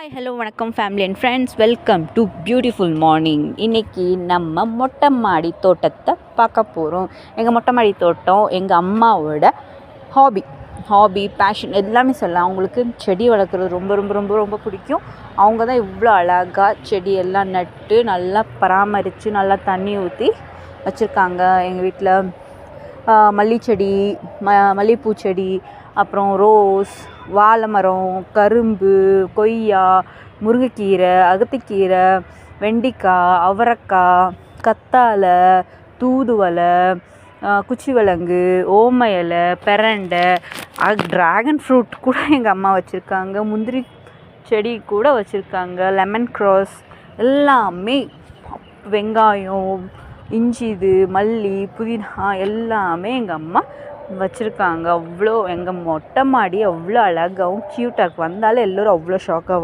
Hi hello வணக்கம் family and friends, welcome to beautiful morning. இன்றைக்கி நம்ம மொட்டை மாடி தோட்டத்தை பார்க்க போகிறோம். எங்கள் மொட்டை மாடி தோட்டம் எங்கள் அம்மாவோட ஹாபி பேஷன் எல்லாமே சொல்லலாம். அவங்களுக்கு செடி வளர்க்குறது ரொம்ப ரொம்ப ரொம்ப ரொம்ப பிடிக்கும். அவங்க தான் இவ்வளோ அழகாக செடியெல்லாம் நட்டு நல்லா பராமரித்து நல்லா தண்ணி ஊற்றி வச்சுருக்காங்க. எங்கள் வீட்டில் மல்லிச்செடி, மல்லிகைப்பூ செடி, அப்புறம் ரோஸ், வாழை மரம், கரும்பு, கொய்யா, முருங்கைக்கீரை, அகத்திக்கீரை, வெண்டைக்காய், அவரைக்காய், கத்தாழை, தூதுவளை, குச்சிவளங்கு, ஓம இலை, பிரண்டை, ட்ராகன் ஃப்ரூட் கூட எங்கள் அம்மா வச்சுருக்காங்க. முந்திரி செடி கூட வச்சுருக்காங்க. லெமன் கிராஸ் எல்லாமே, வெங்காயம், இஞ்சி, மல்லி, புதினா எல்லாமே எங்கள் அம்மா வச்சுருக்காங்க. அவ்வளோ எங்கள் மொட்டை மாடி அவ்வளோ அழகாகவும் க்யூட்டாக இருக்கும். வந்தாலும் எல்லோரும் அவ்வளோ ஷாக்காக